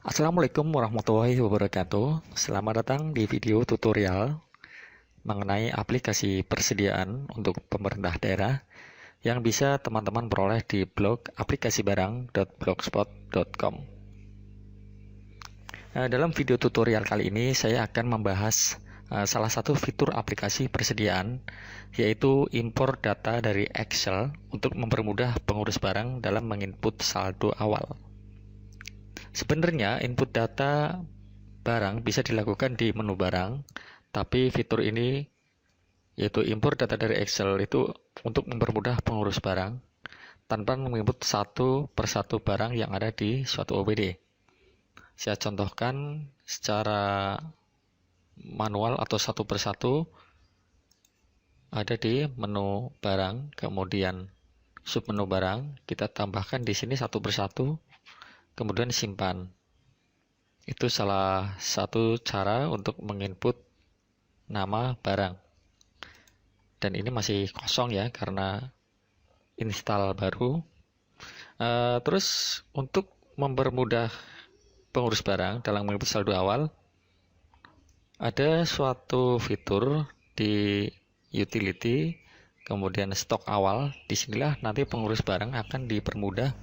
Assalamualaikum warahmatullahi wabarakatuh. Selamat datang di video tutorial mengenai aplikasi persediaan untuk pemerintah daerah yang bisa teman-teman peroleh di blog aplikasibarang.blogspot.com. Dalam video tutorial kali ini saya akan membahas salah satu fitur aplikasi persediaan, yaitu impor data dari Excel untuk mempermudah pengurus barang dalam menginput saldo awal. Sebenarnya input data barang bisa dilakukan di menu barang, tapi fitur ini yaitu impor data dari Excel itu untuk mempermudah pengurus barang tanpa menginput satu persatu barang yang ada di suatu OBD. Saya contohkan secara manual atau satu persatu. Ada di menu barang, kemudian submenu barang, kita tambahkan di sini satu persatu, kemudian simpan. Itu salah satu cara untuk menginput nama barang. Dan ini masih kosong ya karena install baru. Terus untuk mempermudah pengurus barang dalam menginput saldo awal, ada suatu fitur di utility, kemudian stok awal. Disinilah nanti pengurus barang akan dipermudah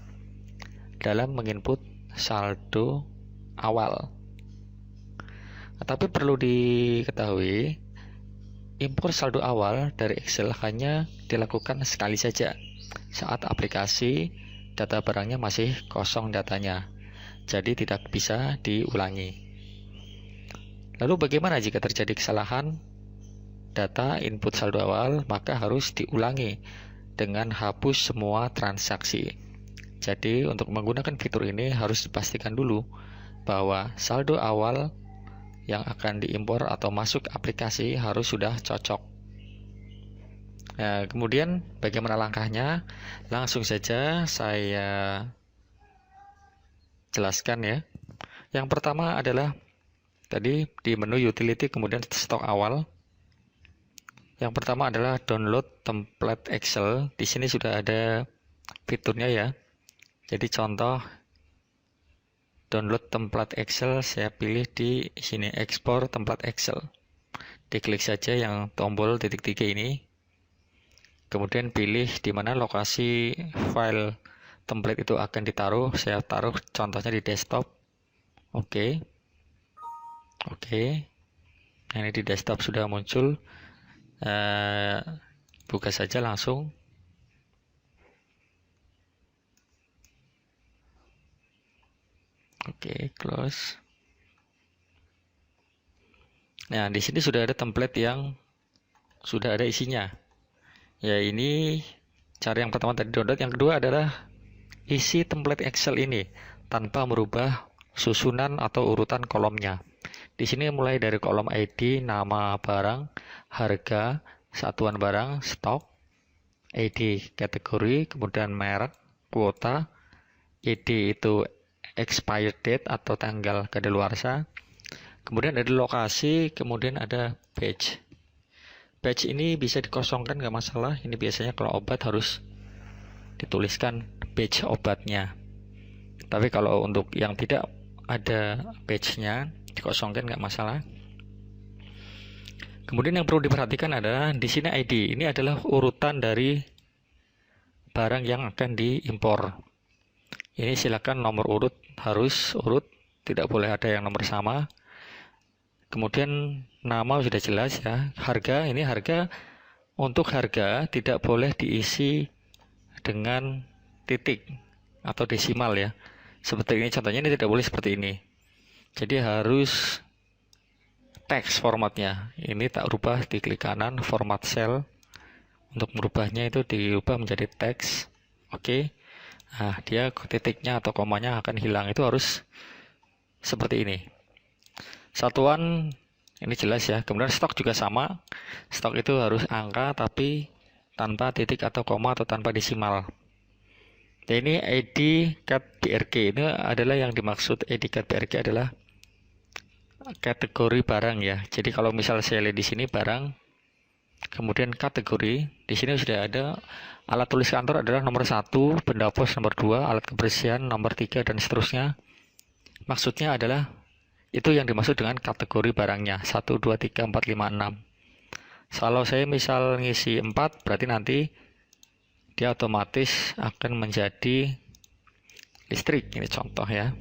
dalam menginput saldo awal. Tapi perlu diketahui, impor saldo awal dari Excel hanya dilakukan sekali saja saat aplikasi data barangnya masih kosong datanya, jadi tidak bisa diulangi. Lalu bagaimana jika terjadi kesalahan data input saldo awal? Maka harus diulangi dengan hapus semua transaksi. Jadi untuk menggunakan fitur ini harus dipastikan dulu bahwa saldo awal yang akan diimpor atau masuk aplikasi harus sudah cocok. Nah, kemudian bagaimana langkahnya? Langsung saja saya jelaskan ya. Yang pertama adalah tadi di menu utility kemudian stok awal. Yang pertama adalah download template Excel. Di sini sudah ada fiturnya ya. Jadi contoh download template Excel, saya pilih di sini ekspor template Excel. Diklik saja yang tombol titik 3 ini. Kemudian pilih di mana lokasi file template itu akan ditaruh. Saya taruh contohnya di desktop. Oke. Nah, ini di desktop sudah muncul. Buka saja langsung. Close. Nah, di sini sudah ada template yang sudah ada isinya. Ya, ini cara yang pertama tadi download. Yang kedua adalah isi template Excel ini tanpa merubah susunan atau urutan kolomnya. Di sini mulai dari kolom ID, nama barang, harga, satuan barang, stok, ID kategori, kemudian merek, kuota, ID itu expired date atau tanggal kadaluarsa, kemudian ada lokasi, kemudian ada batch. Batch ini bisa dikosongkan, nggak masalah. Ini biasanya kalau obat harus dituliskan batch obatnya, tapi kalau untuk yang tidak ada batchnya dikosongkan, nggak masalah. Kemudian yang perlu diperhatikan adalah di sini ID. Ini adalah urutan dari barang yang akan diimpor. Ini silakan nomor urut harus urut, tidak boleh ada yang nomor sama. Kemudian nama sudah jelas ya. Harga, ini harga, untuk harga tidak boleh diisi dengan titik atau desimal ya. Seperti ini contohnya, ini tidak boleh seperti ini. Jadi harus teks formatnya. Ini tak rubah, di klik kanan format cell. Untuk merubahnya itu diubah menjadi teks. Oke. Nah, dia titiknya atau komanya akan hilang. Itu harus seperti ini. Satuan ini jelas ya. Kemudian stok juga sama. Stok itu harus angka tapi tanpa titik atau koma atau tanpa desimal. Dan ini ID cat BRG. Ini adalah yang dimaksud ID cat BRG adalah kategori barang ya. Jadi kalau misal saya lihat di sini barang, kemudian kategori, di sini sudah ada alat tulis kantor adalah nomor 1, benda pos nomor 2, alat kebersihan nomor 3 dan seterusnya. Maksudnya adalah itu yang dimaksud dengan kategori barangnya 1, 2, 3, 4, 5, 6. Kalau saya misal ngisi 4, berarti nanti dia otomatis akan menjadi listrik. Ini contoh ya.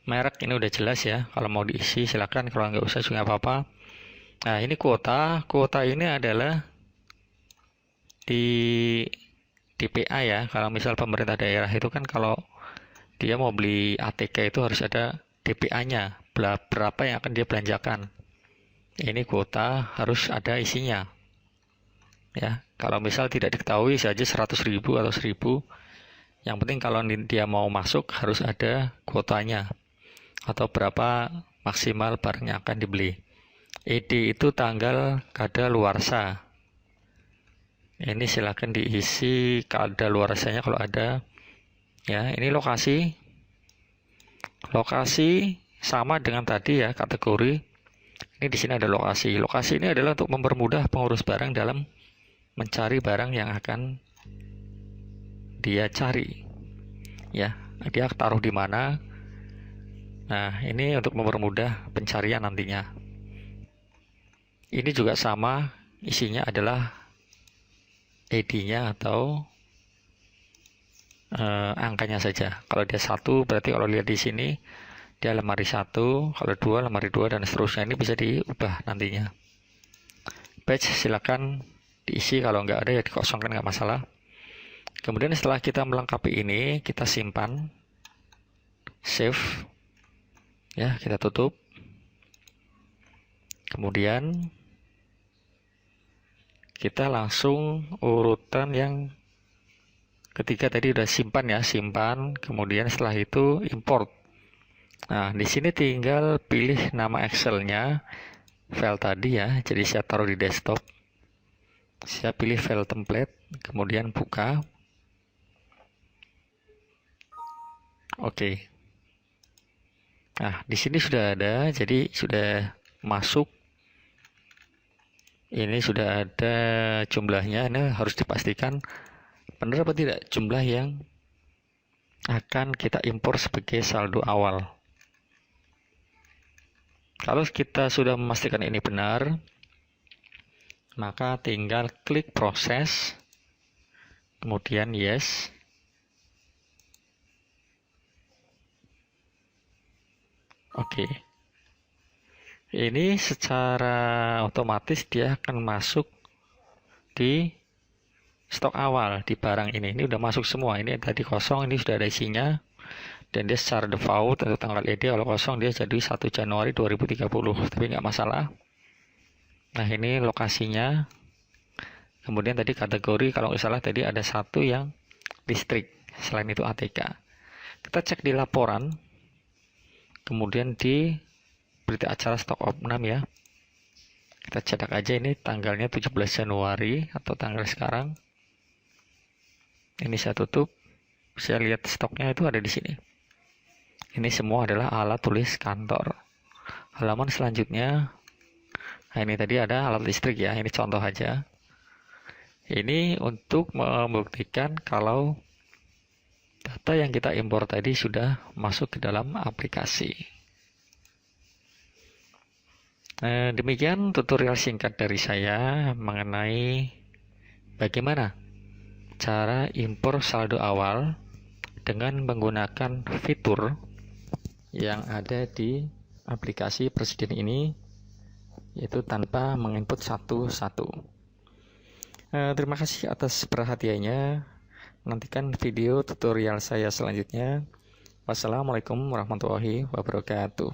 Merek ini udah jelas ya. Kalau mau diisi silakan, kalau nggak usah juga apa-apa. Nah, ini kuota. Kuota ini adalah di DPA ya. Kalau misal pemerintah daerah itu kan kalau dia mau beli ATK itu harus ada DPA-nya, berapa yang akan dia belanjakan. Ini kuota harus ada isinya. Ya, kalau misal tidak diketahui saja 100.000 atau 1.000, yang penting kalau dia mau masuk harus ada kuotanya atau berapa maksimal barang yang akan dibeli. ED itu tanggal kadaluarsa. Ini silakan diisi kadaluarsanya kalau ada. Ya, ini lokasi. Lokasi sama dengan tadi ya, kategori. Ini di sini ada lokasi. Lokasi ini adalah untuk mempermudah pengurus barang dalam mencari barang yang akan dia cari. Ya, dia taruh di mana. Nah, ini untuk mempermudah pencarian nantinya. Ini juga sama, isinya adalah ED-nya atau angkanya saja. Kalau dia 1, berarti kalau lihat di sini dia lemari 1, kalau 2 lemari 2 dan seterusnya. Ini bisa diubah nantinya. Batch silakan diisi, kalau nggak ada ya dikosongkan, nggak masalah. Kemudian setelah kita melengkapi ini, kita simpan, save, ya kita tutup. Kemudian kita langsung urutan yang ketiga tadi udah simpan ya, simpan. Kemudian setelah itu import. Nah, di sini tinggal pilih nama Excel-nya, file tadi ya. Jadi saya taruh di desktop. Saya pilih file template, kemudian buka. Oke. Nah, di sini sudah ada, jadi sudah masuk. Ini sudah ada jumlahnya. Ini harus dipastikan benar apa tidak jumlah yang akan kita impor sebagai saldo awal. Kalau kita sudah memastikan ini benar, maka tinggal klik proses, kemudian yes. Oke. Ini secara otomatis dia akan masuk di stok awal di barang ini. Ini udah masuk semua. Ini tadi kosong, ini sudah ada isinya. Dan dia secara default atau tanggal ED kalau kosong dia jadi 1 Januari 2030. Tapi nggak masalah. Nah, ini lokasinya. Kemudian tadi kategori, kalau nggak salah tadi ada 1 yang listrik. Selain itu ATK. Kita cek di laporan. Kemudian di berita acara stok opnam ya. Kita cetak aja ini tanggalnya 17 Januari atau tanggal sekarang. Ini saya tutup. Saya lihat stoknya itu ada di sini. Ini semua adalah alat tulis kantor. Halaman selanjutnya, nah ini tadi ada alat listrik ya. Ini contoh aja. Ini untuk membuktikan kalau data yang kita impor tadi sudah masuk ke dalam aplikasi. Demikian tutorial singkat dari saya mengenai bagaimana cara impor saldo awal dengan menggunakan fitur yang ada di aplikasi Presiden ini, yaitu tanpa menginput satu-satu. Terima kasih atas perhatiannya. Nantikan video tutorial saya selanjutnya. Wassalamualaikum warahmatullahi wabarakatuh.